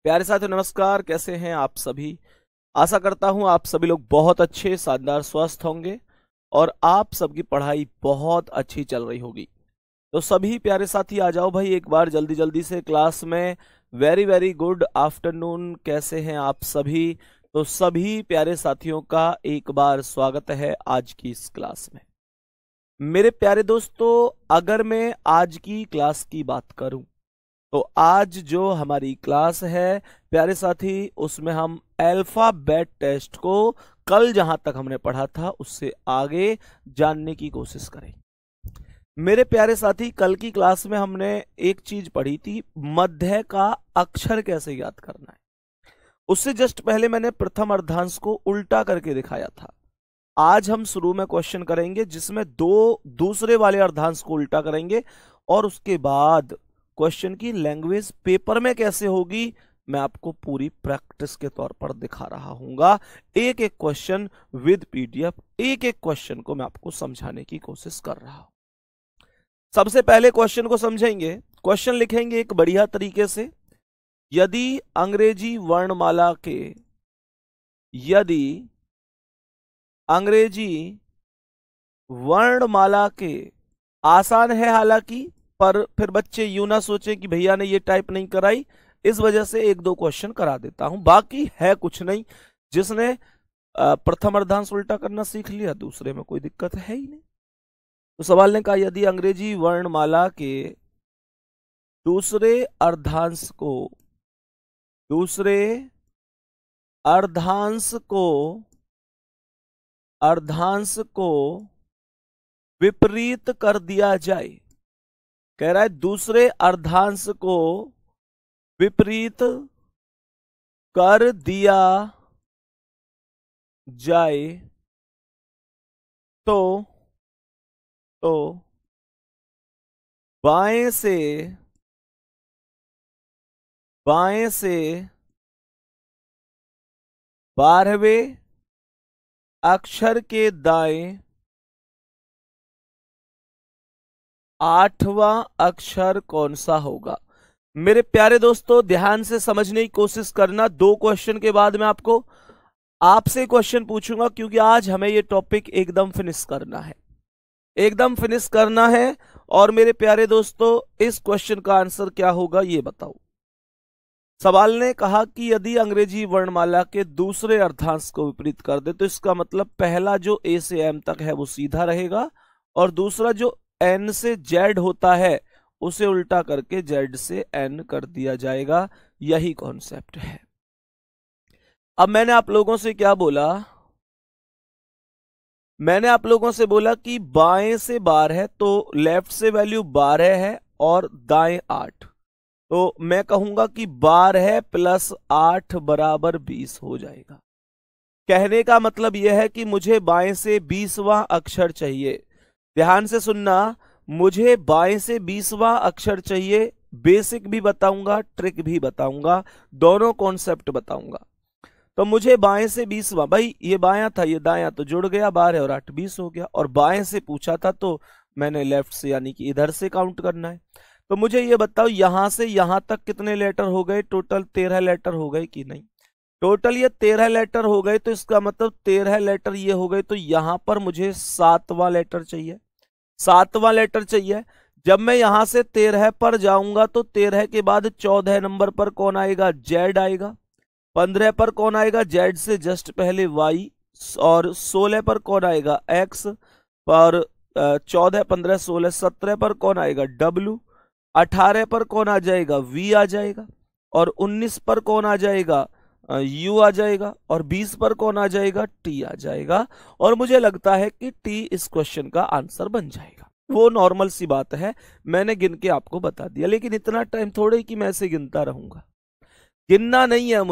प्यारे साथियों नमस्कार। कैसे हैं आप सभी। आशा करता हूं आप सभी लोग बहुत अच्छे शानदार स्वस्थ होंगे और आप सबकी पढ़ाई बहुत अच्छी चल रही होगी। तो सभी प्यारे साथी आ जाओ भाई एक बार जल्दी जल्दी से क्लास में। Very very good afternoon. कैसे हैं आप सभी। तो सभी प्यारे साथियों का एक बार स्वागत है आज की इस क्लास में। मेरे प्यारे दोस्तों, अगर मैं आज की क्लास की बात करूं तो आज जो हमारी क्लास है प्यारे साथी, उसमें हम अल्फाबेट टेस्ट को कल जहां तक हमने पढ़ा था उससे आगे जानने की कोशिश करें। मेरे प्यारे साथी, कल की क्लास में हमने एक चीज पढ़ी थी, मध्य का अक्षर कैसे याद करना है। उससे जस्ट पहले मैंने प्रथम अर्धांश को उल्टा करके दिखाया था। आज हम शुरू में क्वेश्चन करेंगे जिसमें दो दूसरे वाले अर्धांश को उल्टा करेंगे और उसके बाद क्वेश्चन की लैंग्वेज पेपर में कैसे होगी मैं आपको पूरी प्रैक्टिस के तौर पर दिखा रहा हूंगा। एक एक क्वेश्चन विद पीडीएफ, एक एक क्वेश्चन को मैं आपको समझाने की कोशिश कर रहा हूं। सबसे पहले क्वेश्चन को समझेंगे। क्वेश्चन लिखेंगे एक बढ़िया तरीके से। यदि अंग्रेजी वर्णमाला के आसान है हालांकि, पर फिर बच्चे यूं ना सोचें कि भैया ने ये टाइप नहीं कराई, इस वजह से एक दो क्वेश्चन करा देता हूं। बाकी है कुछ नहीं, जिसने प्रथम अर्धांश उल्टा करना सीख लिया दूसरे में कोई दिक्कत है ही नहीं। तो सवाल ने कहा यदि अंग्रेजी वर्णमाला के दूसरे अर्धांश को विपरीत कर दिया जाए। कह रहा है दूसरे अर्धांश को विपरीत कर दिया जाए तो बाएं से 12वें अक्षर के दाएं 8वां अक्षर कौन सा होगा। मेरे प्यारे दोस्तों, ध्यान से समझने की कोशिश करना। दो क्वेश्चन के बाद मैं आपसे क्वेश्चन पूछूंगा, क्योंकि आज हमें ये टॉपिक एकदम फिनिश करना है। और मेरे प्यारे दोस्तों, इस क्वेश्चन का आंसर क्या होगा ये बताओ। सवाल ने कहा कि यदि अंग्रेजी वर्णमाला के दूसरे अर्धांश को विपरीत कर दे तो इसका मतलब पहला जो ए से एम तक है वो सीधा रहेगा और दूसरा जो एन से जेड होता है उसे उल्टा करके जेड से एन कर दिया जाएगा। यही कॉन्सेप्ट है। अब मैंने आप लोगों से क्या बोला, मैंने आप लोगों से बोला कि बाएं से 12 है तो लेफ्ट से वैल्यू 12 है और दाएं 8। तो मैं कहूंगा कि 12 प्लस 8 बराबर 20 हो जाएगा। कहने का मतलब यह है कि मुझे बाएं से 20वां अक्षर चाहिए। ध्यान से सुनना, मुझे बाएं से 20वां अक्षर चाहिए। बेसिक भी बताऊंगा, ट्रिक भी बताऊंगा, दोनों कॉन्सेप्ट बताऊंगा। तो मुझे बाएं से 20वां, भाई ये बायां था ये दायां तो जुड़ गया, 12 और 8 20 हो गया। और बाएं से पूछा था तो मैंने लेफ्ट से यानी कि इधर से काउंट करना है। तो मुझे ये बताओ यहां से यहां तक कितने लेटर हो गए। टोटल 13 लेटर हो गए कि नहीं। टोटल ये 13 लेटर हो गए तो इसका मतलब 13 लेटर ये हो गए। तो यहां पर मुझे 7वां लेटर चाहिए, 7वां लेटर चाहिए। जब मैं यहां से 13 पर जाऊंगा तो 13 के बाद 14 नंबर पर कौन आएगा, जेड आएगा। 15 पर कौन आएगा, जेड से जस्ट पहले वाई। और 16 पर कौन आएगा, एक्स। और 14 15 16 17 पर कौन आएगा, डब्ल्यू। 18 पर कौन आ जाएगा, वी आ जाएगा। और 19 पर कौन आ जाएगा, यू आ जाएगा। और 20 पर कौन आ जाएगा, टी आ जाएगा। और मुझे लगता है कि टी इस क्वेश्चन का आंसर बन जाएगा। वो नॉर्मल सी बात है, मैंने गिन के आपको बता दिया। लेकिन इतना टाइम थोड़े कि मैं ऐसे गिनता रहूंगा, गिनना नहीं है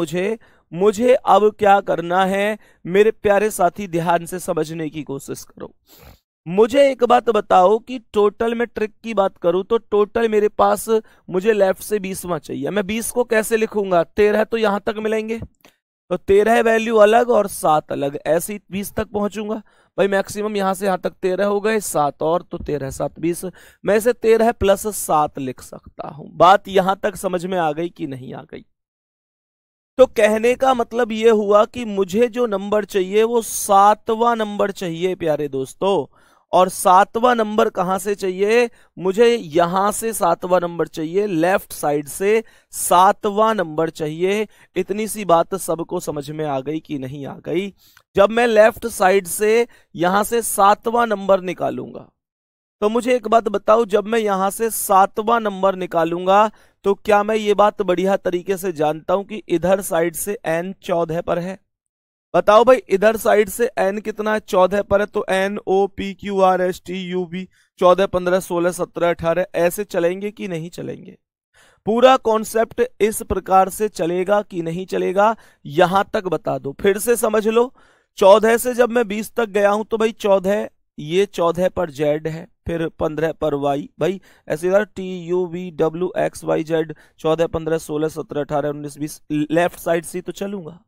मुझे अब क्या करना है। मेरे प्यारे साथी ध्यान से समझने की कोशिश करो। मुझे एक बात बताओ कि टोटल में ट्रिक की बात करूं तो टोटल मेरे पास मुझे लेफ्ट से 20वां चाहिए। मैं 20 को कैसे लिखूंगा, 13 तो यहां तक मिलेंगे तो 13 वैल्यू अलग और 7 अलग, ऐसे ही 20 तक पहुंचूंगा। भाई मैक्सिमम यहां से यहां तक 13 हो गए, 7 और तो 13 7 20। मैं इसे 13 प्लस 7 लिख सकता हूं। बात यहां तक समझ में आ गई कि नहीं आ गई। तो कहने का मतलब ये हुआ कि मुझे जो नंबर चाहिए वो 7वां नंबर चाहिए प्यारे दोस्तों। और 7वां नंबर कहां से चाहिए? मुझे यहां से 7वां नंबर चाहिए, लेफ्ट साइड से 7वां नंबर चाहिए। इतनी सी बात सबको समझ में आ गई कि नहीं आ गई? जब मैं लेफ्ट साइड से यहां से 7वां नंबर निकालूंगा, तो मुझे एक बात बताओ, जब मैं यहां से 7वां नंबर निकालूंगा तो क्या मैं ये बात बढ़िया तरीके से जानता हूं कि इधर साइड से n 14 पर है? बताओ भाई, इधर साइड से n कितना है? 14 पर है। तो NOPQRSTUV 14 15 16 17 18 ऐसे चलेंगे कि नहीं चलेंगे? पूरा कॉन्सेप्ट इस प्रकार से चलेगा कि नहीं चलेगा? यहां तक बता दो, फिर से समझ लो। 14 से जब मैं 20 तक गया हूं तो भाई 14, ये 14 पर Z है, फिर 15 पर Y, भाई ऐसे इधर TUVWXYZ 14 15 16 17 18 19 20 लेफ्ट साइड से तो चलूंगा।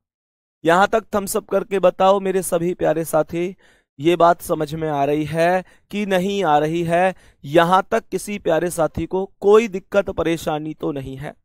यहां तक थम्स अप करके बताओ मेरे सभी प्यारे साथी, ये बात समझ में आ रही है कि नहीं आ रही है? यहां तक किसी प्यारे साथी को कोई दिक्कत परेशानी तो नहीं है?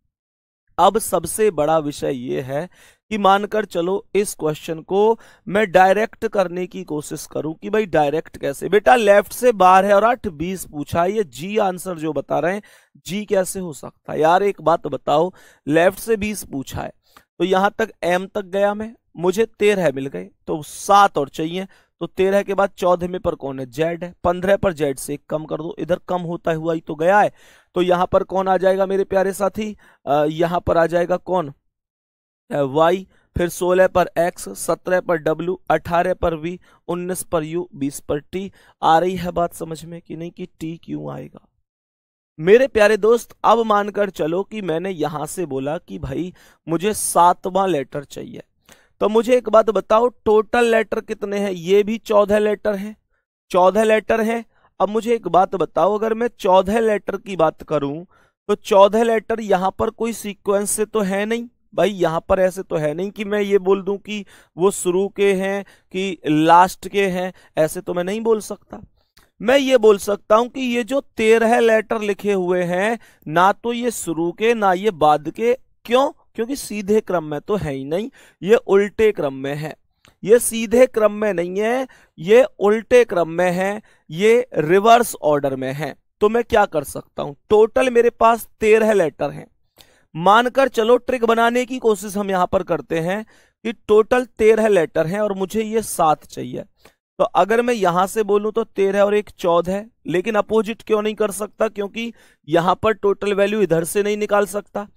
अब सबसे बड़ा विषय ये है कि मानकर चलो इस क्वेश्चन को मैं डायरेक्ट करने की कोशिश करूं कि भाई डायरेक्ट कैसे? बेटा लेफ्ट से 12 और 8 20 पूछा है, ये जी आंसर जो बता रहे हैं, जी कैसे हो सकता है यार? एक बात बताओ, लेफ्ट से 20 पूछा है तो यहां तक एम तक गया मैं, मुझे 13 मिल गए, तो 7 और चाहिए। तो 13 के बाद 14 में पर कौन है? जेड है। 15 पर जेड से 1 कम कर दो, इधर कम होता हुआ ही तो गया है। तो यहां पर कौन आ जाएगा मेरे प्यारे साथी? यहां पर आ जाएगा कौन? वाई। फिर 16 पर एक्स, 17 पर डब्ल्यू, 18 पर वी, 19 पर यू, 20 पर टी। आ रही है बात समझ में कि नहीं कि टी क्यों आएगा? मेरे प्यारे दोस्त, अब मानकर चलो कि मैंने यहां से बोला कि भाई मुझे 7वां लेटर चाहिए, तो मुझे एक बात बताओ, टोटल लेटर कितने हैं? ये भी 14 लेटर हैं, 14 लेटर हैं। अब मुझे एक बात बताओ, अगर मैं 14 लेटर की बात करूं तो 14 लेटर यहां पर कोई सीक्वेंस से तो है नहीं भाई, यहां पर ऐसे तो है नहीं कि मैं ये बोल दूं कि वो शुरू के हैं कि लास्ट के हैं, ऐसे तो मैं नहीं बोल सकता। मैं ये बोल सकता हूं कि ये जो 13 लेटर लिखे हुए हैं, ना तो ये शुरू के ना ये बाद के। क्यों? क्योंकि सीधे क्रम में तो है ही नहीं, ये उल्टे क्रम में है। ये सीधे क्रम में नहीं है, ये उल्टे क्रम में है, ये रिवर्स ऑर्डर में है। तो मैं क्या कर सकता हूं? टोटल मेरे पास 13 लेटर हैं। मानकर चलो, ट्रिक बनाने की कोशिश हम यहां पर करते हैं कि टोटल 13 लेटर हैं और मुझे ये 7 चाहिए। तो अगर मैं यहां से बोलूं तो 13 और 1 14, लेकिन अपोजिट क्यों नहीं कर सकता? क्योंकि यहां पर टोटल वैल्यू इधर से नहीं निकाल सकता।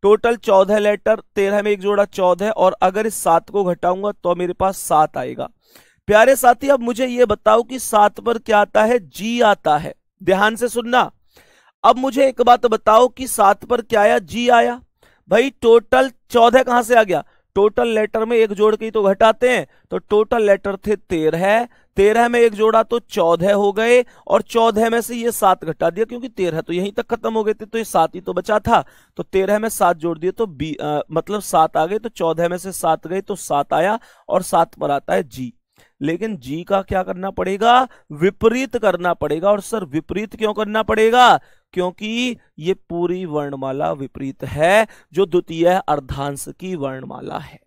टोटल 14 लेटर, 13 में एक जोड़ा 14, और अगर इस 7 को घटाऊंगा तो मेरे पास 7 आएगा। प्यारे साथी, अब मुझे ये बताओ कि 7 पर क्या आता है? जी आता है। ध्यान से सुनना। अब मुझे एक बात बताओ कि 7 पर क्या आया? जी आया। भाई टोटल 14 कहां से आ गया? टोटल लेटर में एक जोड़ के ही तो घटाते हैं, तो टोटल लेटर थे 13, 13 में एक जोड़ा तो 14 हो गए, और 14 में से ये 7 घटा दिया, क्योंकि 13 तो यहीं तक खत्म हो गए थे, तो ये 7 ही तो बचा था। तो 13 में 7 जोड़ दिए तो मतलब 7 आ गए, तो 14 में से 7 गए तो 7 आया, और 7 पर आता है जी। लेकिन जी का क्या करना पड़ेगा? विपरीत करना पड़ेगा। और सर विपरीत क्यों करना पड़ेगा? क्योंकि ये पूरी वर्णमाला विपरीत है, जो द्वितीय अर्धांश की वर्णमाला है।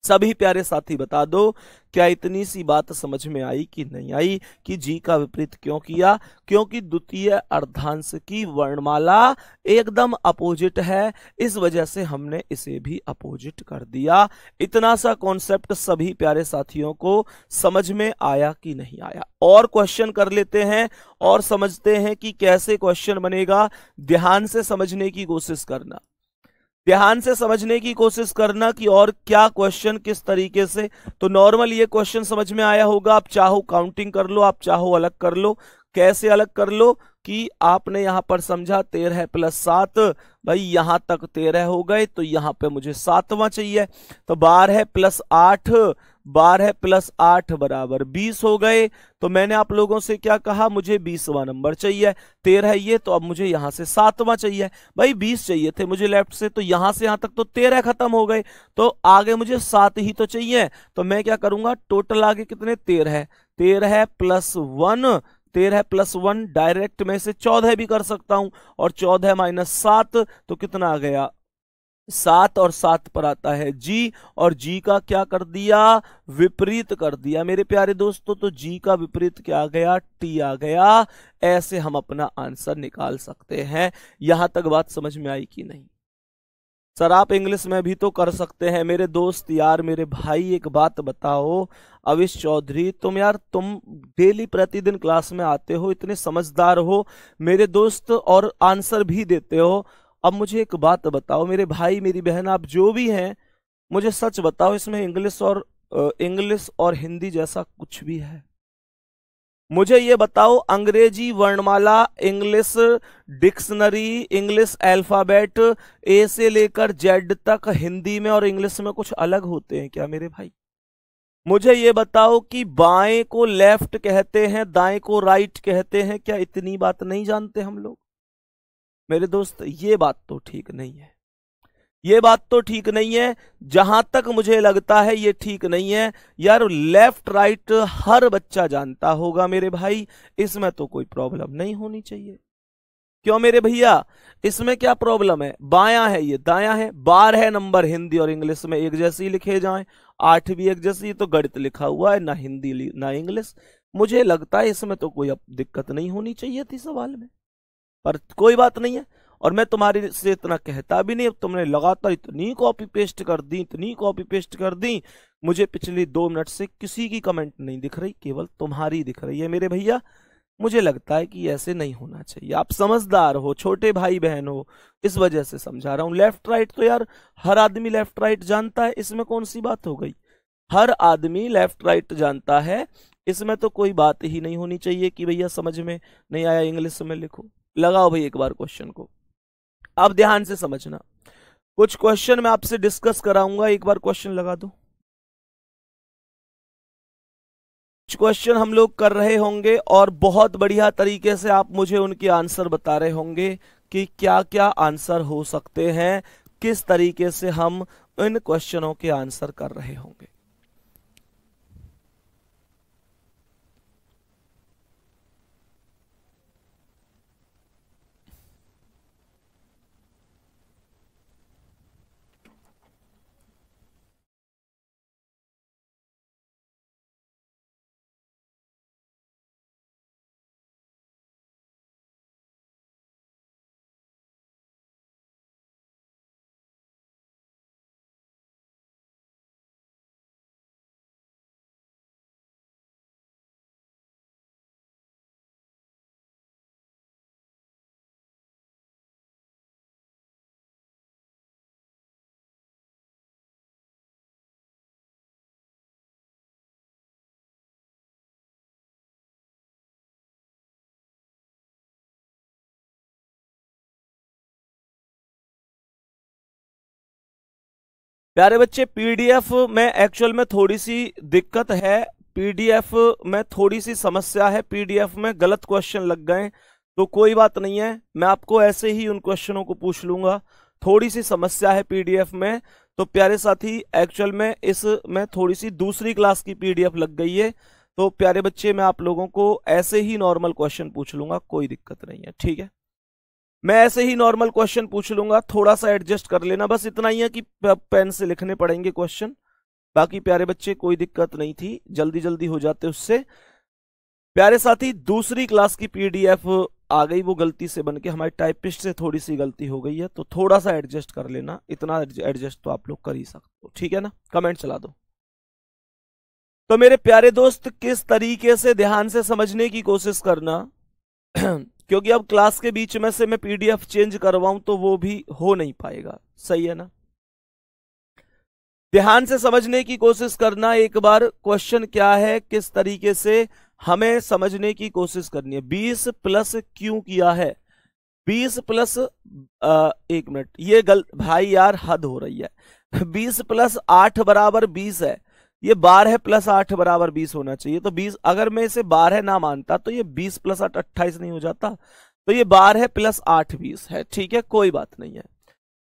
सभी प्यारे साथी बता दो, क्या इतनी सी बात समझ में आई कि नहीं आई कि जी का विपरीत क्यों किया? क्योंकि द्वितीय अर्धांश की वर्णमाला एकदम अपोजिट है, इस वजह से हमने इसे भी अपोजिट कर दिया। इतना सा कॉन्सेप्ट सभी प्यारे साथियों को समझ में आया कि नहीं आया? और क्वेश्चन कर लेते हैं और समझते हैं कि कैसे क्वेश्चन बनेगा। ध्यान से समझने की कोशिश करना, ध्यान से समझने की कोशिश करना कि और क्या क्वेश्चन किस तरीके से। तो नॉर्मल ये क्वेश्चन समझ में आया होगा। आप चाहो काउंटिंग कर लो, आप चाहो अलग कर लो। कैसे अलग कर लो? कि आपने यहां पर समझा 13 + 7, भाई यहां तक 13 हो गए, तो यहां पे मुझे 7वां चाहिए। तो 12 + 8, 12 + 8 = 20 हो गए। तो मैंने आप लोगों से क्या कहा? मुझे 20वां नंबर चाहिए। 13 ये, तो अब मुझे यहां से 7वां चाहिए। भाई 20 चाहिए थे मुझे लेफ्ट से, तो यहां से यहां तक तो 13 खत्म हो गए, तो आगे मुझे 7 ही तो चाहिए। तो मैं क्या करूंगा? टोटल आगे कितने? 13, 13 + 1, 13 + 1 डायरेक्ट में से 14 भी कर सकता हूं, और 14 - 7 तो कितना आ गया? 7 और 7 पर आता है जी, और जी का क्या कर दिया, विपरीत कर दिया मेरे प्यारे दोस्तों। तो जी का विपरीत क्या आ गया, टी आ गया। ऐसे हम अपना आंसर निकाल सकते हैं। यहां तक बात समझ में आई कि नहीं? सर आप इंग्लिश में भी तो कर सकते हैं मेरे दोस्त। यार मेरे भाई एक बात बताओ, अविश चौधरी, तुम डेली प्रतिदिन क्लास में आते हो, इतने समझदार हो मेरे दोस्त, और आंसर भी देते हो। अब मुझे एक बात बताओ मेरे भाई मेरी बहन, आप जो भी हैं, मुझे सच बताओ, इसमें इंग्लिश और हिंदी जैसा कुछ भी है? मुझे ये बताओ, अंग्रेजी वर्णमाला, इंग्लिश डिक्शनरी, इंग्लिश अल्फाबेट ए से लेकर जेड तक हिंदी में और इंग्लिश में कुछ अलग होते हैं क्या मेरे भाई? मुझे ये बताओ कि बाएं को लेफ्ट कहते हैं, दाएं को राइट कहते हैं क्या? इतनी बात नहीं जानते हम लोग मेरे दोस्त? ये बात तो ठीक नहीं है, ये बात तो ठीक नहीं है। जहां तक मुझे लगता है ये ठीक नहीं है। यार लेफ्ट राइट हर बच्चा जानता होगा मेरे भाई, इसमें तो कोई प्रॉब्लम नहीं होनी चाहिए। क्यों मेरे भैया, इसमें क्या प्रॉब्लम है? बायां है ये दायां है, 12 नंबर हिंदी और इंग्लिश में एक जैसे ही लिखे जाएं, 8 भी एक जैसी, तो गणित लिखा हुआ है, ना हिंदी ना इंग्लिश। मुझे लगता है इसमें तो कोई अब दिक्कत नहीं होनी चाहिए थी सवाल में, पर कोई बात नहीं है। और मैं तुम्हारे से इतना कहता भी नहीं, अब तुमने लगातार इतनी कॉपी पेस्ट कर दी, इतनी कॉपी पेस्ट कर दी, मुझे पिछली 2 मिनट से किसी की कमेंट नहीं दिख रही, केवल तुम्हारी दिख रही है मेरे भैया। मुझे लगता है कि ऐसे नहीं होना चाहिए। आप समझदार हो, छोटे भाई बहन हो, इस वजह से समझा रहा हूं। लेफ्ट राइट तो यार हर आदमी लेफ्ट राइट जानता है, इसमें कौन सी बात हो गई? हर आदमी लेफ्ट राइट जानता है, इसमें तो कोई बात ही नहीं होनी चाहिए कि भैया समझ में नहीं आया इंग्लिश में लिखो। लगाओ भाई एक बार क्वेश्चन को, अब ध्यान से समझना। कुछ क्वेश्चन मैं आपसे डिस्कस कराऊंगा, एक बार क्वेश्चन लगा दो। कुछ क्वेश्चन हम लोग कर रहे होंगे और बहुत बढ़िया तरीके से आप मुझे उनके आंसर बता रहे होंगे कि क्या क्या आंसर हो सकते हैं, किस तरीके से हम इन क्वेश्चनों के आंसर कर रहे होंगे। प्यारे बच्चे, पीडीएफ में एक्चुअल में थोड़ी सी दिक्कत है, पीडीएफ में थोड़ी सी समस्या है, पीडीएफ में गलत क्वेश्चन लग गए, तो कोई बात नहीं है, मैं आपको ऐसे ही उन क्वेश्चनों को पूछ लूंगा। थोड़ी सी समस्या है पीडीएफ में, तो प्यारे साथी एक्चुअल में इसमें थोड़ी सी दूसरी क्लास की पीडीएफ लग गई है, तो प्यारे बच्चे मैं आप लोगों को ऐसे ही नॉर्मल क्वेश्चन पूछ लूंगा, कोई दिक्कत नहीं है, ठीक है? मैं ऐसे ही नॉर्मल क्वेश्चन पूछ लूंगा, थोड़ा सा एडजस्ट कर लेना, बस इतना ही है कि पेन से लिखने पड़ेंगे क्वेश्चन। बाकी प्यारे बच्चे कोई दिक्कत नहीं थी, जल्दी जल्दी हो जाते उससे। प्यारे साथी दूसरी क्लास की पीडीएफ आ गई, वो गलती से बन के हमारे टाइपिस्ट से थोड़ी सी गलती हो गई है, तो थोड़ा सा एडजस्ट कर लेना, इतना एडजस्ट तो आप लोग कर ही सकते हो, ठीक है ना? कमेंट चला दो। तो मेरे प्यारे दोस्त, किस तरीके से ध्यान से समझने की कोशिश करना क्योंकि अब क्लास के बीच में से मैं पीडीएफ चेंज करवाऊं तो वो भी हो नहीं पाएगा, सही है ना? ध्यान से समझने की कोशिश करना। एक बार क्वेश्चन क्या है, किस तरीके से हमें समझने की कोशिश करनी है। 20 प्लस क्यों किया है? 20 प्लस 1 मिनट, ये भाई यार हद हो रही है 20 प्लस 8 बराबर 20 है, ये 12 प्लस 8 बराबर 20 होना चाहिए। तो 20, अगर मैं इसे 12 ना मानता तो ये 20 प्लस 8 28 नहीं हो जाता? तो ये 12 प्लस 8 20 है, ठीक है, कोई बात नहीं है।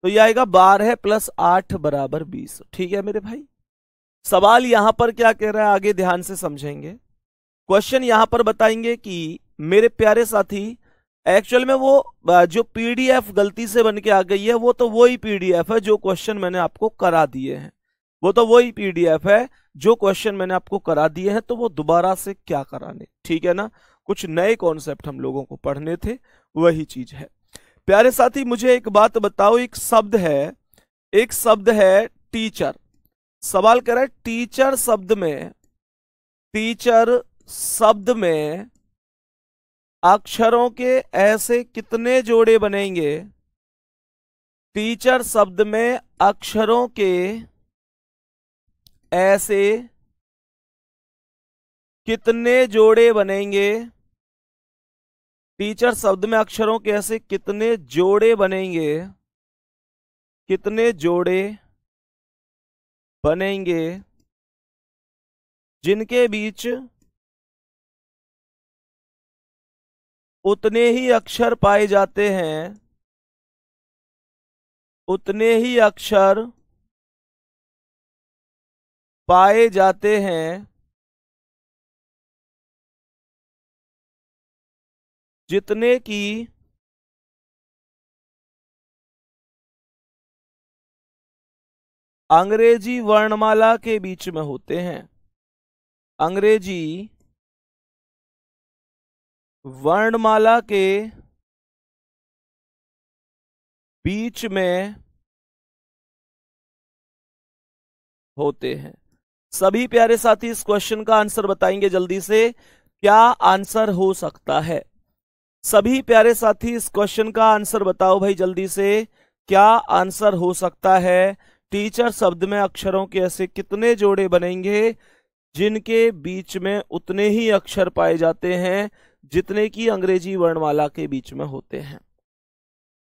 तो ये आएगा 12 प्लस 8 बराबर 20, ठीक है मेरे भाई? सवाल यहां पर क्या कह रहा है, आगे ध्यान से समझेंगे। क्वेश्चन यहां पर बताएंगे कि मेरे प्यारे साथी एक्चुअल में वो जो पीडीएफ गलती से बन के आ गई है वो तो वही पीडीएफ है जो क्वेश्चन मैंने आपको करा दिए हैं, वो तो वही पीडीएफ है जो क्वेश्चन मैंने आपको करा दिए हैं, तो वो दोबारा से क्या कराने, ठीक है ना। कुछ नए कॉन्सेप्ट हम लोगों को पढ़ने थे, वही चीज है। प्यारे साथी मुझे एक बात बताओ, एक शब्द है टीचर। सवाल कर रहा है टीचर शब्द में अक्षरों के ऐसे कितने जोड़े बनेंगे? टीचर शब्द में अक्षरों के ऐसे कितने जोड़े बनेंगे? टीचर शब्द में अक्षरों के ऐसे कितने जोड़े बनेंगे? कितने जोड़े बनेंगे जिनके बीच उतने ही अक्षर पाए जाते हैं, उतने ही अक्षर पाए जाते हैं जितने की अंग्रेजी वर्णमाला के बीच में होते हैं। अंग्रेजी वर्णमाला के बीच में होते हैं। सभी प्यारे साथी इस क्वेश्चन का आंसर बताएंगे जल्दी से, क्या आंसर हो सकता है? सभी प्यारे साथी इस क्वेश्चन का आंसर बताओ भाई जल्दी से, क्या आंसर हो सकता है? टीचर शब्द में अक्षरों के ऐसे कितने जोड़े बनेंगे जिनके बीच में उतने ही अक्षर पाए जाते हैं जितने की अंग्रेजी वर्णमाला के बीच में होते हैं?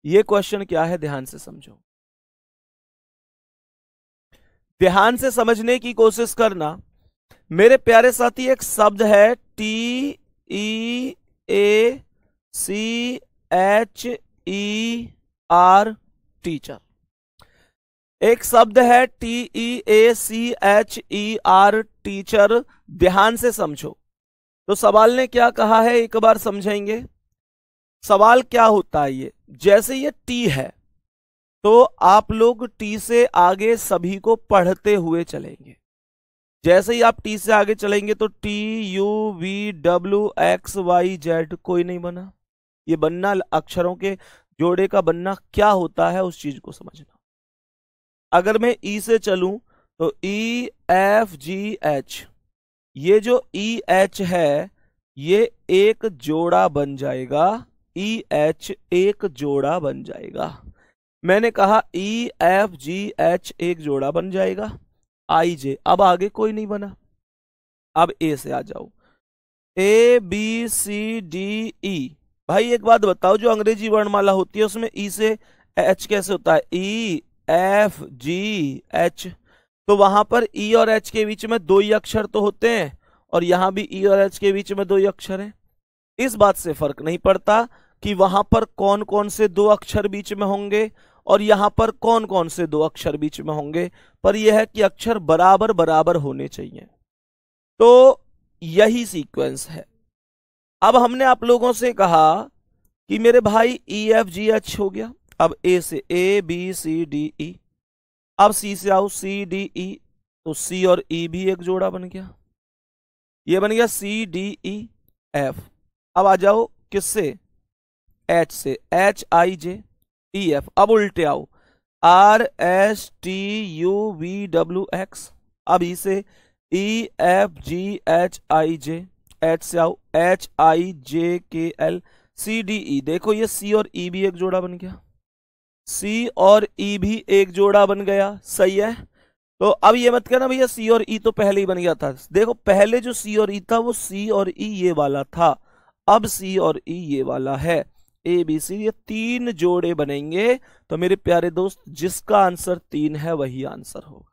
यह क्वेश्चन क्या है, ध्यान से समझो, ध्यान से समझने की कोशिश करना मेरे प्यारे साथी। एक शब्द है TEACHER, टीचर। एक शब्द है TEACHER, टीचर। ध्यान से समझो। तो सवाल ने क्या कहा है, एक बार समझेंगे। सवाल क्या होता है, ये जैसे ये टी है तो आप लोग टी से आगे सभी को पढ़ते हुए चलेंगे। जैसे ही आप टी से आगे चलेंगे तो TUVWXYZ कोई नहीं बना। ये बनना, अक्षरों के जोड़े का बनना क्या होता है उस चीज को समझना। अगर मैं ई से चलूं तो EFGH, ये जो EH है ये एक जोड़ा बन जाएगा। EH एक जोड़ा बन जाएगा। मैंने कहा EFGH एक जोड़ा बन जाएगा। IJ, अब आगे कोई नहीं बना। अब ए से आ जाओ, ABCDE। भाई एक बात बताओ, जो अंग्रेजी वर्णमाला होती है उसमें ई से एच कैसे होता है? EFGH। तो वहां पर ई और एच के बीच में दो ही अक्षर तो होते हैं, और यहां भी ई और एच के बीच में दो ही अक्षर हैं। इस बात से फर्क नहीं पड़ता कि वहां पर कौन कौन से दो अक्षर बीच में होंगे और यहां पर कौन कौन से दो अक्षर बीच में होंगे, पर यह है कि अक्षर बराबर बराबर होने चाहिए। तो यही सीक्वेंस है। अब हमने आप लोगों से कहा कि मेरे भाई EFGH हो गया। अब ए से ABCDE, अब सी से आओ CDE, तो C और E भी एक जोड़ा बन गया। ये बन गया CDEF। अब आ जाओ किससे? H से HIJEF। अब उल्टे आओ RSTUVWX। अब ई से EFGHIJ। H से आओ HIJKL CDE। देखो ये C और E भी एक जोड़ा बन गया। C और E भी एक जोड़ा बन गया, सही है। तो अब ये मत कहना भैया C और E तो पहले ही बन गया था। देखो पहले जो C और E था वो C और E ये वाला था, अब C और E ये वाला है। ABC, ये तीन जोड़े बनेंगे। तो मेरे प्यारे दोस्त, जिसका आंसर 3 है वही आंसर होगा।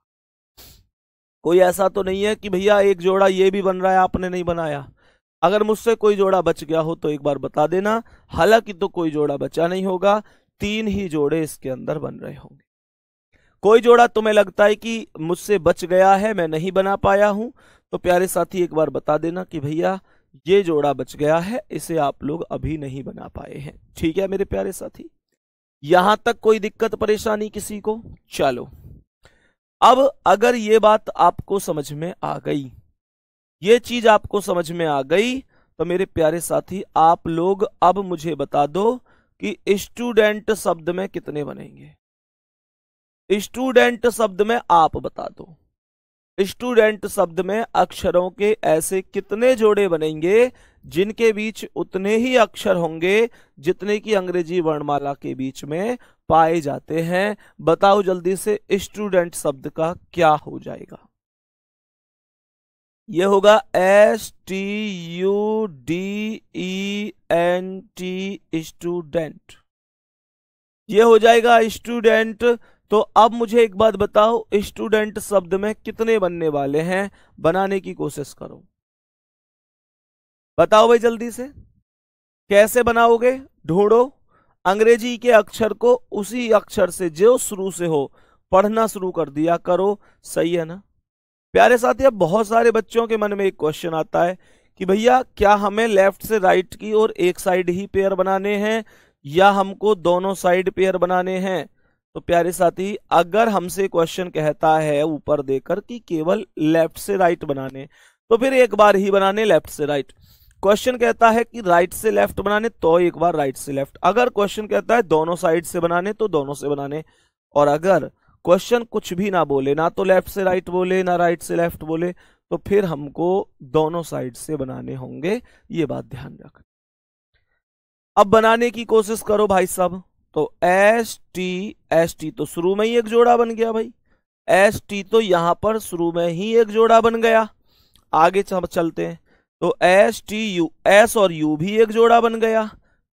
कोई ऐसा तो नहीं है कि भैया एक जोड़ा ये भी बन रहा है आपने नहीं बनाया। अगर मुझसे कोई जोड़ा बच गया हो तो एक बार बता देना। हालांकि तो कोई जोड़ा बचा नहीं होगा, 3 ही जोड़े इसके अंदर बन रहे होंगे। कोई जोड़ा तुम्हें लगता है कि मुझसे बच गया है, मैं नहीं बना पाया हूं, तो प्यारे साथी एक बार बता देना कि भैया ये जोड़ा बच गया है, इसे आप लोग अभी नहीं बना पाए हैं। ठीक है मेरे प्यारे साथी, यहां तक कोई दिक्कत परेशानी किसी को? चलो, अब अगर ये बात आपको समझ में आ गई, ये चीज आपको समझ में आ गई, तो मेरे प्यारे साथी आप लोग अब मुझे बता दो कि स्टूडेंट शब्द में कितने बनेंगे। स्टूडेंट शब्द में आप बता दो, स्टूडेंट शब्द में अक्षरों के ऐसे कितने जोड़े बनेंगे जिनके बीच उतने ही अक्षर होंगे जितने की अंग्रेजी वर्णमाला के बीच में पाए जाते हैं। बताओ जल्दी से, स्टूडेंट शब्द का क्या हो जाएगा? ये होगा STUDENT, स्टूडेंट। ये हो जाएगा स्टूडेंट। तो अब मुझे एक बात बताओ, स्टूडेंट शब्द में कितने बनने वाले हैं? बनाने की कोशिश करो, बताओ भाई जल्दी से। कैसे बनाओगे? ढूंढो अंग्रेजी के अक्षर को, उसी अक्षर से जो शुरू से हो पढ़ना शुरू कर दिया करो। सही है ना प्यारे साथी? अब बहुत सारे बच्चों के मन में एक क्वेश्चन आता है कि भैया क्या हमें लेफ्ट से राइट की और एक साइड ही पेयर बनाने हैं या हमको दोनों साइड पेयर बनाने हैं? तो प्यारे साथी, अगर हमसे क्वेश्चन कहता है ऊपर देकर कि केवल लेफ्ट से राइट बनाने, तो फिर एक बार ही बनाने लेफ्ट से राइट। क्वेश्चन कहता है कि राइट से लेफ्ट बनाने, तो एक बार राइट से लेफ्ट। अगर क्वेश्चन कहता है दोनों साइड से बनाने, तो दोनों से बनाने। और अगर क्वेश्चन कुछ भी ना बोले, ना तो लेफ्ट से राइट बोले ना राइट से लेफ्ट बोले, तो फिर हमको दोनों साइड से बनाने होंगे। ये बात ध्यान रख। अब बनाने की कोशिश करो भाई साहब। तो ST तो शुरू में ही एक जोड़ा बन गया भाई, ST तो यहां पर शुरू में ही एक जोड़ा बन गया। आगे चलते हैं, तो STU, S और U भी एक जोड़ा बन गया।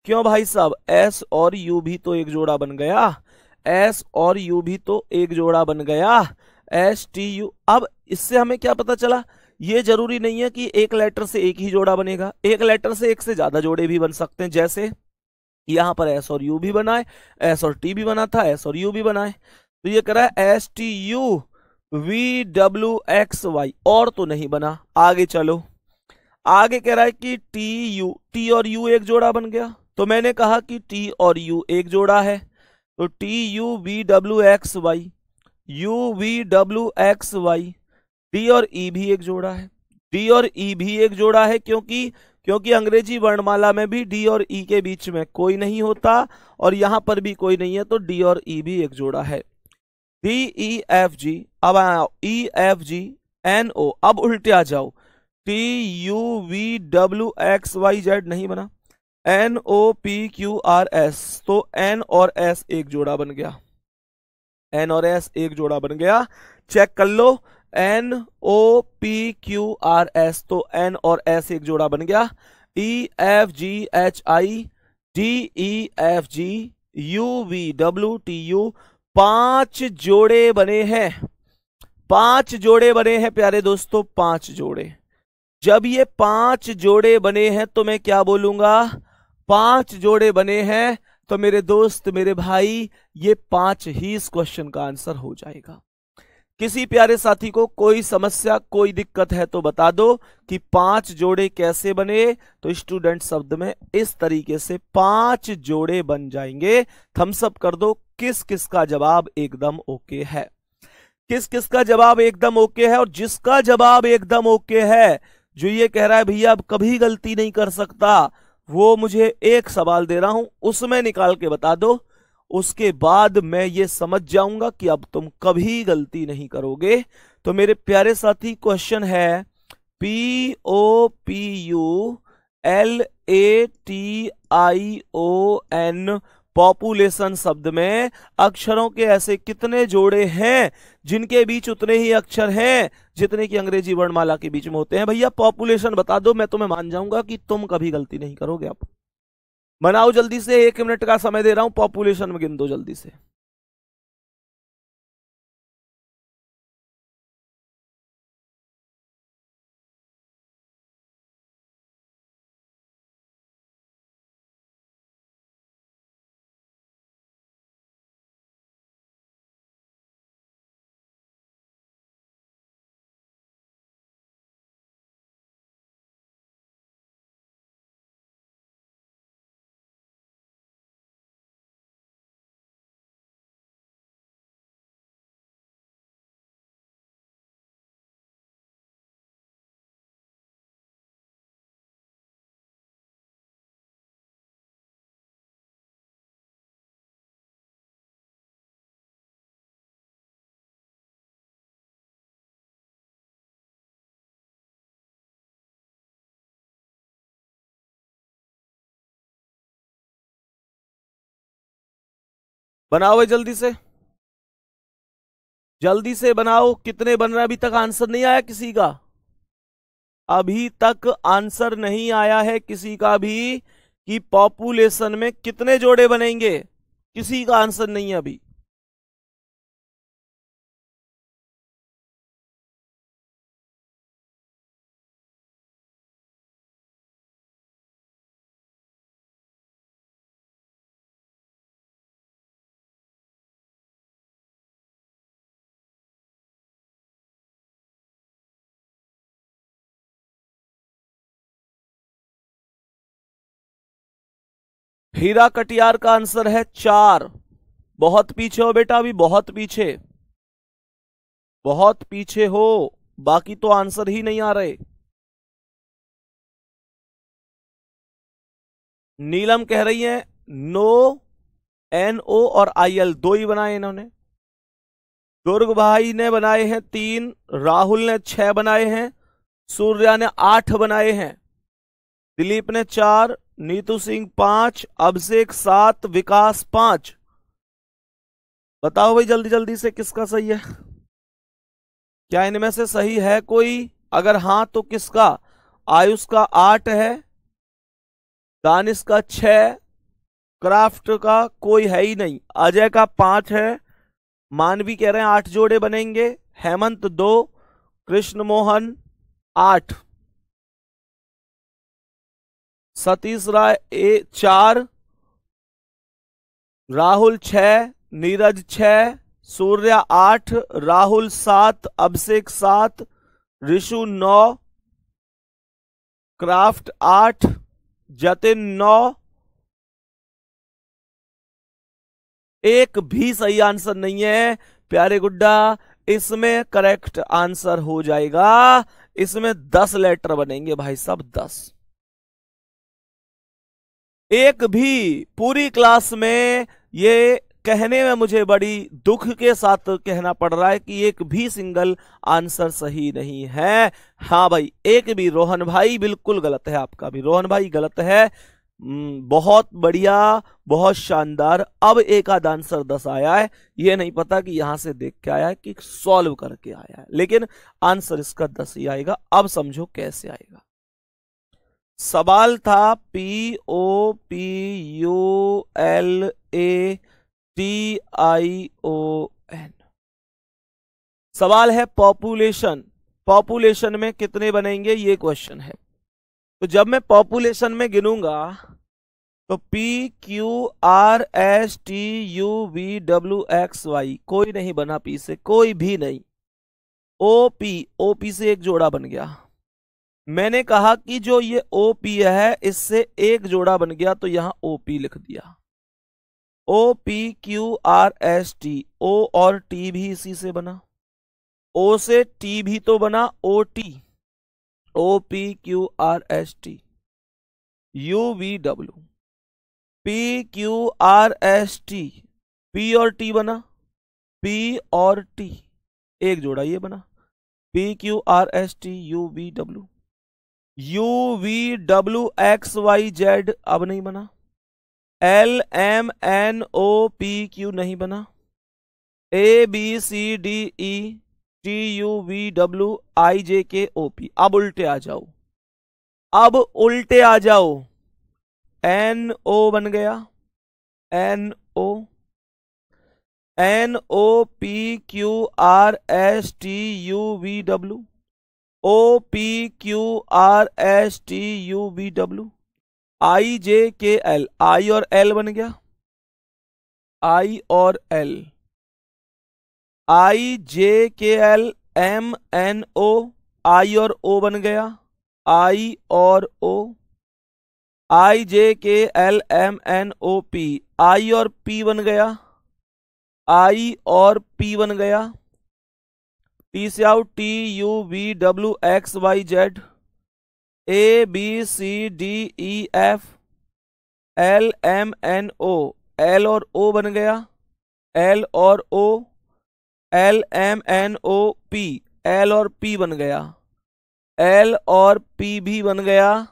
क्यों भाई साहब? S और U भी तो एक जोड़ा बन गया, S और U भी तो एक जोड़ा बन गया। STU, अब इससे हमें क्या पता चला? ये जरूरी नहीं है कि एक लेटर से एक ही जोड़ा बनेगा, एक लेटर से एक से ज्यादा जोड़े भी बन सकते हैं। जैसे यहां पर S और U भी बनाए, S और T भी बना था, S और U भी बनाए। तो ये कह रहा है STUVWXY, और तो नहीं बना। आगे चलो, आगे कह रहा है कि T और U एक जोड़ा बन गया। तो मैंने कहा कि T और U एक जोड़ा है, तो TUVWXY, UVWXY। D और E भी एक जोड़ा है, D और E भी एक जोड़ा है, क्योंकि अंग्रेजी वर्णमाला में भी D और E के बीच में कोई नहीं होता और यहां पर भी कोई नहीं है, तो D और E भी एक जोड़ा है। DEFG, अब EFGNO, अब उल्टे आ जाओ, TUVWXYZ नहीं बना, NOPQRS, तो N और S एक जोड़ा बन गया, N और S एक जोड़ा बन गया। चेक कर लो, NOPQRS, तो N और S एक जोड़ा बन गया। EFGHIDEFGUVWTU, 5 जोड़े बने हैं, 5 जोड़े बने हैं प्यारे दोस्तों, 5 जोड़े। जब ये 5 जोड़े बने हैं तो मैं क्या बोलूंगा? 5 जोड़े बने हैं, तो मेरे दोस्त मेरे भाई, ये 5 ही इस क्वेश्चन का आंसर हो जाएगा। किसी प्यारे साथी को कोई समस्या कोई दिक्कत है तो बता दो कि 5 जोड़े कैसे बने। तो स्टूडेंट शब्द में इस तरीके से 5 जोड़े बन जाएंगे। थम्स अप कर दो किस किस का जवाब एकदम ओके है, किस किस का जवाब एकदम ओके है। और जिसका जवाब एकदम ओके है, जो ये कह रहा है भैया अब कभी गलती नहीं कर सकता, वो मुझे एक सवाल दे रहा हूं उसमें निकाल के बता दो। उसके बाद मैं ये समझ जाऊंगा कि अब तुम कभी गलती नहीं करोगे। तो मेरे प्यारे साथी, क्वेश्चन है POPULATION, पॉपुलेशन शब्द में अक्षरों के ऐसे कितने जोड़े हैं जिनके बीच उतने ही अक्षर हैं जितने की अंग्रेजी वर्णमाला के बीच में होते हैं? भैया पॉपुलेशन बता दो, मैं तुम्हें मान जाऊंगा कि तुम कभी गलती नहीं करोगे। अब बनाओ जल्दी से, 1 मिनट का समय दे रहा हूं, पॉपुलेशन में गिन दो जल्दी से। बनाओ भाई जल्दी से, जल्दी से बनाओ। कितने बन रहे हैं? अभी तक आंसर नहीं आया किसी का, अभी तक आंसर नहीं आया है किसी का भी कि पॉपुलेशन में कितने जोड़े बनेंगे। किसी का आंसर नहीं है अभी। हीरा कटियार का आंसर है 4। बहुत पीछे हो बेटा, अभी बहुत पीछे, बहुत पीछे हो, बाकी तो आंसर ही नहीं आ रहे। नीलम कह रही है नो, NO और IL दो ही बनाए इन्होंने। दुर्ग भाई ने बनाए हैं 3, राहुल ने 6 बनाए हैं, सूर्या ने 8 बनाए हैं, दिलीप ने 4, नीतू सिंह 5, अभिषेक 7, विकास 5। बताओ भाई जल्दी जल्दी से किसका सही है? क्या इनमें से सही है कोई? अगर हां तो किसका? आयुष का 8 है, दानिश का 6, क्राफ्ट का कोई है ही नहीं, अजय का 5 है, मानवी कह रहे हैं 8 जोड़े बनेंगे, हेमंत 2, कृष्ण मोहन 8, सतीश राय 4, राहुल 6, नीरज 6, सूर्या 8, राहुल 7, अभिषेक 7, ऋषु 9, क्राफ्ट 8, जतिन 9। एक भी सही आंसर नहीं है प्यारे गुड्डा। इसमें करेक्ट आंसर हो जाएगा, इसमें 10 लेटर बनेंगे भाई साहब, 10। एक भी पूरी क्लास में, ये कहने में मुझे बड़ी दुख के साथ कहना पड़ रहा है कि एक भी सिंगल आंसर सही नहीं है। हाँ भाई, एक भी। रोहन भाई बिल्कुल गलत है, आपका भी रोहन भाई गलत है। बहुत बढ़िया, बहुत शानदार। अब एक आध आंसर 10 आया है, ये नहीं पता कि यहां से देख के आया है कि सॉल्व करके आया है, लेकिन आंसर इसका 10 ही आएगा। अब समझो कैसे आएगा। सवाल था POPULATION। सवाल है पॉपुलेशन, पॉपुलेशन में कितने बनेंगे ये क्वेश्चन है। तो जब मैं पॉपुलेशन में गिनूंगा तो PQRSTUVWXY कोई नहीं बना, पी से कोई भी नहीं। OP से एक जोड़ा बन गया। मैंने कहा कि जो ये OP है इससे एक जोड़ा बन गया, तो यहां OP लिख दिया। OPQRST, O और T भी इसी से बना, O से T भी तो बना, OT, OPQRST, UVW, PQRST, P और T बना, P और T एक जोड़ा ये बना, PQRST UVW, UVWXYZ अब नहीं बना, LMNOPQ नहीं बना, ABCDETUVWIJKOP। अब उल्टे आ जाओ, अब उल्टे आ जाओ। NO बन गया, NO, NOPQRSTUVW, OPQRSTUVW, IJKL, I और L बन गया, I और L, IJKL MNO, I और O बन गया, I और O, IJKLMNOP, I और P बन गया, I और P बन गया, T से out TUVWXYZ, ABCDEF, LMNO, L और O बन गया, L और O, LMNOP, L और P बन गया, L और P भी बन गया,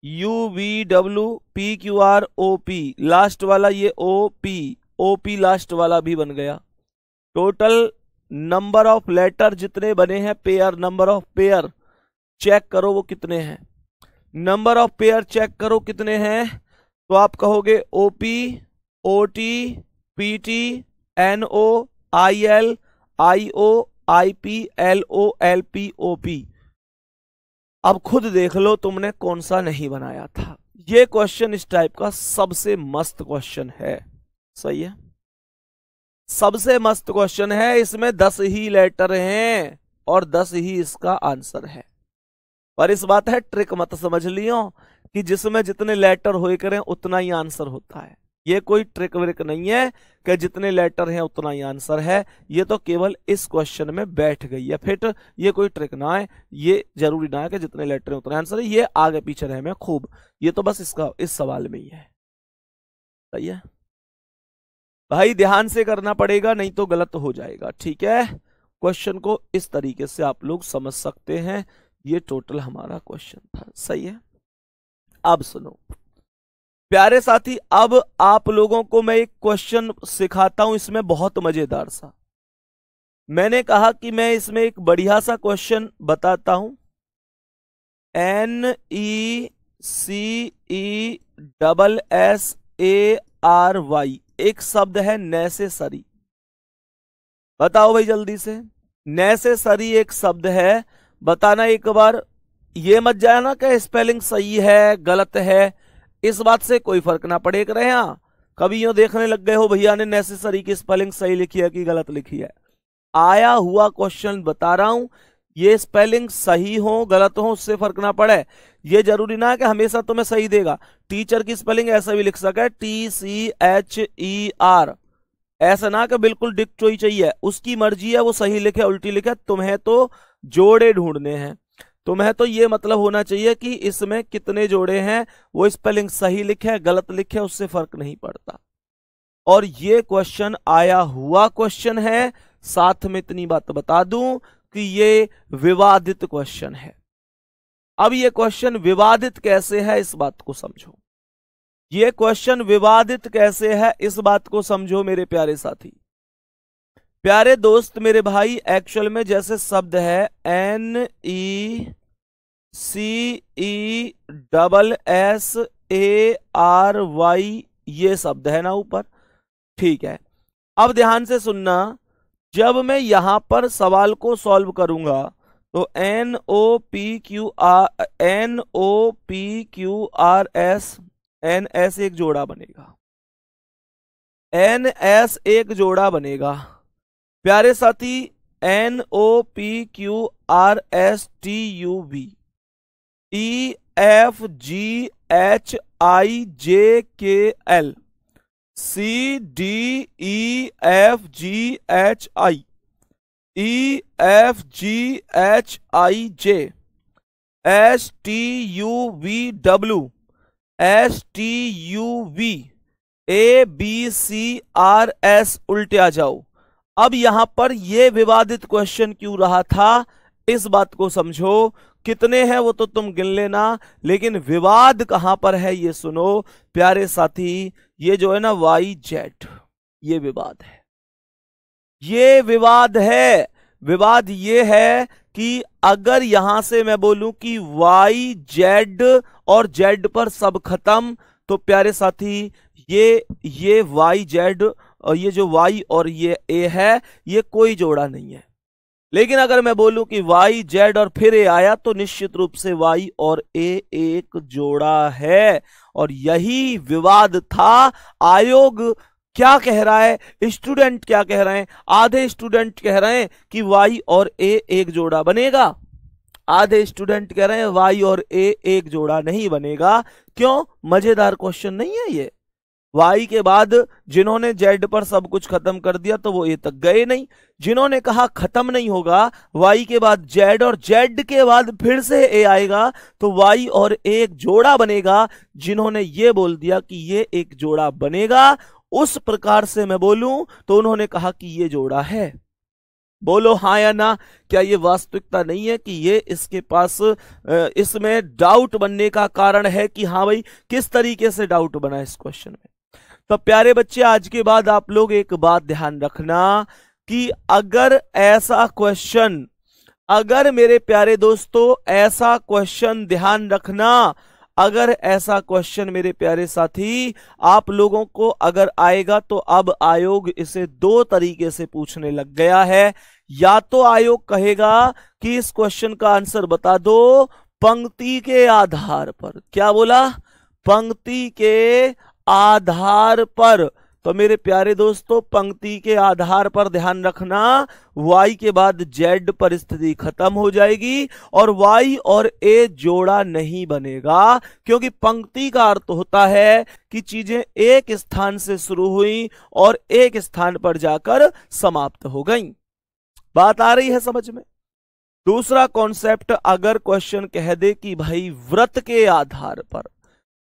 UVW PQROP, लास्ट वाला ये OP, ओपी लास्ट वाला भी बन गया। टोटल नंबर ऑफ लेटर जितने बने हैं, pair, number of pair check करो वो कितने हैं। नंबर ऑफ पेयर चेक करो कितने हैं, तो आप कहोगे OP, OT, PT, NO, IL, IO, IP, LO, LP, OP. अब खुद देख लो तुमने कौन सा नहीं बनाया था। ये क्वेश्चन इस टाइप का सबसे मस्त क्वेश्चन है। सही है, सबसे मस्त क्वेश्चन है। इसमें 10 ही लेटर हैं और 10 ही इसका आंसर है। पर इस बात है, ट्रिक मत समझ लियो कि जिसमें जितने लेटर होए करें उतना ही आंसर होता है। ये कोई ट्रिक व्रिक नहीं है कि जितने लेटर हैं उतना ही आंसर है। ये तो केवल इस क्वेश्चन में बैठ गई है फिट। ये कोई ट्रिक ना है, ये जरूरी ना है कि जितने लेटर हैं उतना आंसर है। ये आगे पीछे रहे में खूब, ये तो बस इसका इस सवाल में ही है। सही है भाई, ध्यान से करना पड़ेगा नहीं तो गलत हो जाएगा। ठीक है, क्वेश्चन को इस तरीके से आप लोग समझ सकते हैं। ये टोटल हमारा क्वेश्चन था। सही है, अब सुनो प्यारे साथी, अब आप लोगों को मैं एक क्वेश्चन सिखाता हूं, इसमें बहुत मजेदार सा। मैंने कहा कि मैं इसमें एक बढ़िया सा क्वेश्चन बताता हूं। NECESSARY एक शब्द है नेसेसरी। बताओ भाई जल्दी से, नेसेसरी एक शब्द है, बताना एक बार। ये मत जाना कि स्पेलिंग सही है गलत है, इस बात से कोई फर्क ना पड़े कर रहे हैं। कभी यूं देखने लग गए हो भैया ने नेसेसरी की स्पेलिंग सही लिखी है कि गलत लिखी है। आया हुआ क्वेश्चन बता रहा हूं, ये स्पेलिंग सही हो गलत हो उससे फर्क ना पड़े। ये जरूरी ना है कि हमेशा तुम्हें सही देगा। टीचर की स्पेलिंग ऐसा भी लिख सके TCHER, ऐसा ना कि बिल्कुल डिक्टो ही चाहिए। उसकी मर्जी है, वो सही लिखे उल्टी लिखे, तुम्हें तो जोड़े ढूंढने हैं। तुम्हें तो ये मतलब होना चाहिए कि इसमें कितने जोड़े हैं, वो स्पेलिंग सही लिखे गलत लिखे उससे फर्क नहीं पड़ता। और ये क्वेश्चन आया हुआ क्वेश्चन है। साथ में इतनी बात बता दूं कि ये विवादित क्वेश्चन है। अब ये क्वेश्चन विवादित कैसे है इस बात को समझो। ये क्वेश्चन विवादित कैसे है इस बात को समझो मेरे प्यारे साथी, प्यारे दोस्त, मेरे भाई। एक्चुअल में जैसे शब्द है NECESSARY, ये शब्द है ना ऊपर, ठीक है। अब ध्यान से सुनना, जब मैं यहां पर सवाल को सॉल्व करूंगा तो NOPQRS NS एक जोड़ा बनेगा, NS एक जोड़ा बनेगा प्यारे साथी। NOPQRSTUV EFGHIJKL CDEFGHI EFGHIJ STUVW STUV ABCRS उल्टे आ जाओ। अब यहां पर यह विवादित क्वेश्चन क्यों रहा था इस बात को समझो। कितने हैं वो तो तुम गिन लेना, लेकिन विवाद कहां पर है ये सुनो प्यारे साथी। ये जो है ना YZ, ये विवाद है। ये विवाद है। विवाद ये है कि अगर यहां से मैं बोलूं कि YZ और Z पर सब खत्म, तो प्यारे साथी ये YZ और ये जो Y और ये A है, ये कोई जोड़ा नहीं है। लेकिन अगर मैं बोलूं कि YZ और फिर A आया, तो निश्चित रूप से Y और A एक जोड़ा है। और यही विवाद था। आयोग क्या कह रहा है, स्टूडेंट क्या कह रहे हैं? आधे स्टूडेंट कह रहे हैं कि Y और A एक जोड़ा बनेगा, आधे स्टूडेंट कह रहे हैं Y और A एक जोड़ा नहीं बनेगा। क्यों? मजेदार क्वेश्चन नहीं है ये। Y के बाद जिन्होंने Z पर सब कुछ खत्म कर दिया तो वो A तक गए नहीं। जिन्होंने कहा खत्म नहीं होगा, Y के बाद Z और Z के बाद फिर से A आएगा, तो Y और A एक जोड़ा बनेगा। जिन्होंने ये बोल दिया कि ये एक जोड़ा बनेगा, उस प्रकार से मैं बोलूं तो उन्होंने कहा कि ये जोड़ा है। बोलो हाँ या ना। क्या ये वास्तविकता नहीं है कि ये इसके पास इसमें डाउट बनने का कारण है कि हाँ भाई, किस तरीके से डाउट बना इस क्वेश्चन में? तो प्यारे बच्चे, आज के बाद आप लोग एक बात ध्यान रखना कि अगर मेरे प्यारे दोस्तों ऐसा क्वेश्चन ध्यान रखना, अगर ऐसा क्वेश्चन मेरे प्यारे साथी आप लोगों को अगर आएगा तो अब आयोग इसे दो तरीके से पूछने लग गया है। या तो आयोग कहेगा कि इस क्वेश्चन का आंसर बता दो पंक्ति के आधार पर। क्या बोला? पंक्ति के आधार पर। तो मेरे प्यारे दोस्तों, पंक्ति के आधार पर ध्यान रखना, y के बाद z पर स्थिति खत्म हो जाएगी और y और a जोड़ा नहीं बनेगा, क्योंकि पंक्ति का अर्थ होता है कि चीजें एक स्थान से शुरू हुई और एक स्थान पर जाकर समाप्त हो गई। बात आ रही है समझ में? दूसरा कॉन्सेप्ट, अगर क्वेश्चन कह दे कि भाई व्रत के आधार पर,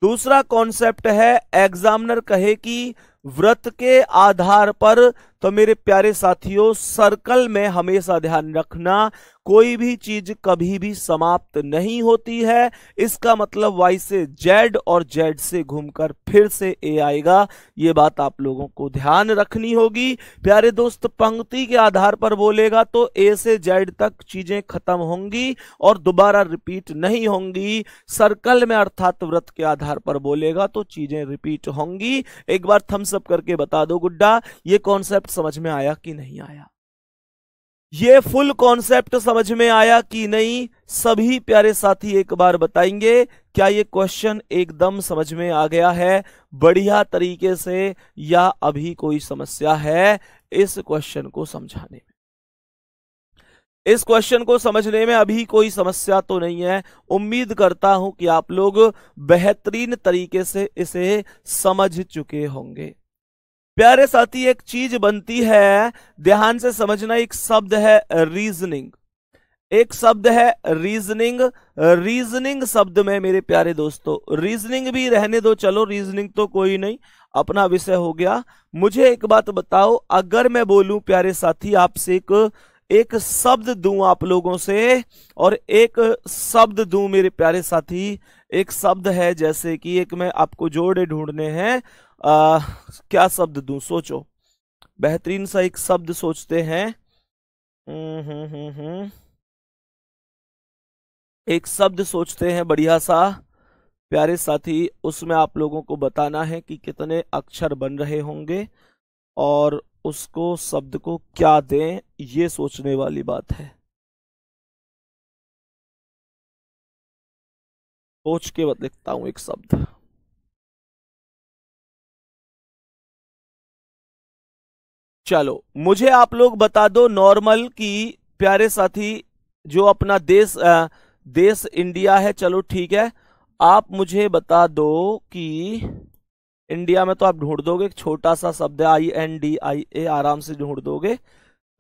दूसरा कॉन्सेप्ट है एग्जामिनर कहे कि व्रत के आधार पर, तो मेरे प्यारे साथियों सर्कल में हमेशा ध्यान रखना कोई भी चीज कभी भी समाप्त नहीं होती है। इसका मतलब y से z और z से घूमकर फिर से a आएगा। ये बात आप लोगों को ध्यान रखनी होगी। प्यारे दोस्त, पंक्ति के आधार पर बोलेगा तो a से z तक चीजें खत्म होंगी और दोबारा रिपीट नहीं होंगी। सर्कल में अर्थात व्रत के आधार पर बोलेगा तो चीजें रिपीट होंगी। एक बार थम्स अप करके बता दो गुड्डा, ये कॉन्सेप्ट समझ में आया कि नहीं आया? ये फुल कॉन्सेप्ट समझ में आया कि नहीं? सभी प्यारे साथी एक बार बताएंगे क्या ये क्वेश्चन एकदम समझ में आ गया है बढ़िया तरीके से, या अभी कोई समस्या है इस क्वेश्चन को समझाने में? इस क्वेश्चन को समझने में अभी कोई समस्या तो नहीं है। उम्मीद करता हूं कि आप लोग बेहतरीन तरीके से इसे समझ चुके होंगे। प्यारे साथी, एक चीज बनती है, ध्यान से समझना। एक शब्द है रीजनिंग, एक शब्द है रीजनिंग। रीजनिंग शब्द में मेरे प्यारे दोस्तों, रीजनिंग भी रहने दो, चलो रीजनिंग तो कोई नहीं, अपना विषय हो गया। मुझे एक बात बताओ, अगर मैं बोलूं प्यारे साथी आपसे एक शब्द दूं आप लोगों से, और एक शब्द दूं मेरे प्यारे साथी, एक शब्द है जैसे कि एक मैं आपको जोड़े ढूंढने हैं, क्या शब्द दूं? सोचो, बेहतरीन सा एक शब्द सोचते हैं। एक शब्द सोचते हैं बढ़िया सा प्यारे साथी, उसमें आप लोगों को बताना है कि कितने अक्षर बन रहे होंगे और उसको शब्द को क्या दें, ये सोचने वाली बात है। सोच के लिखता हूं एक शब्द। चलो मुझे आप लोग बता दो नॉर्मल कि प्यारे साथी जो अपना देश इंडिया है, चलो ठीक है, आप मुझे बता दो कि इंडिया में तो आप ढूंढ दोगे, एक छोटा सा शब्द है INDIA, आराम से ढूंढ दोगे,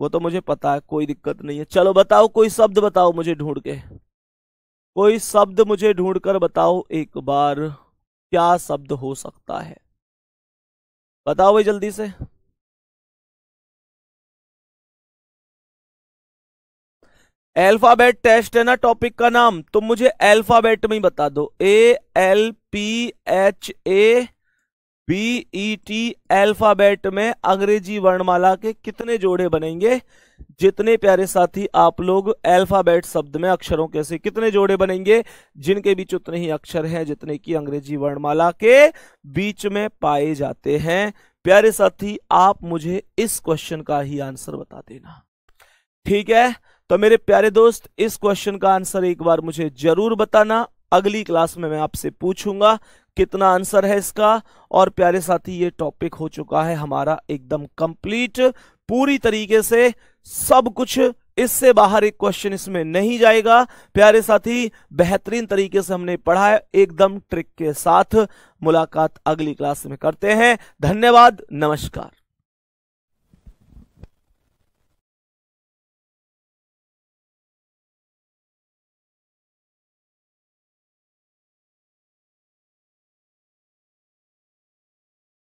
वो तो मुझे पता है, कोई दिक्कत नहीं है। चलो बताओ, कोई शब्द बताओ मुझे ढूंढ के, कोई शब्द मुझे ढूंढकर बताओ एक बार, क्या शब्द हो सकता है? बताओ भाई जल्दी से। अल्फाबेट टेस्ट है ना टॉपिक का नाम, तो मुझे अल्फाबेट में ही बता दो। ALPHABET, अल्फाबेट में अंग्रेजी वर्णमाला के कितने जोड़े बनेंगे? जितने प्यारे साथी आप लोग अल्फाबेट शब्द में अक्षरों के से कितने जोड़े बनेंगे, जिनके बीच उतने ही अक्षर हैं जितने की अंग्रेजी वर्णमाला के बीच में पाए जाते हैं। प्यारे साथी, आप मुझे इस क्वेश्चन का ही आंसर बता देना, ठीक है? तो मेरे प्यारे दोस्त, इस क्वेश्चन का आंसर एक बार मुझे जरूर बताना। अगली क्लास में मैं आपसे पूछूंगा कितना आंसर है इसका। और प्यारे साथी, ये टॉपिक हो चुका है हमारा एकदम कंप्लीट, पूरी तरीके से सब कुछ, इससे बाहर एक क्वेश्चन इसमें नहीं जाएगा। प्यारे साथी, बेहतरीन तरीके से हमने पढ़ा है एकदम ट्रिक के साथ। मुलाकात अगली क्लास में करते हैं। धन्यवाद, नमस्कार।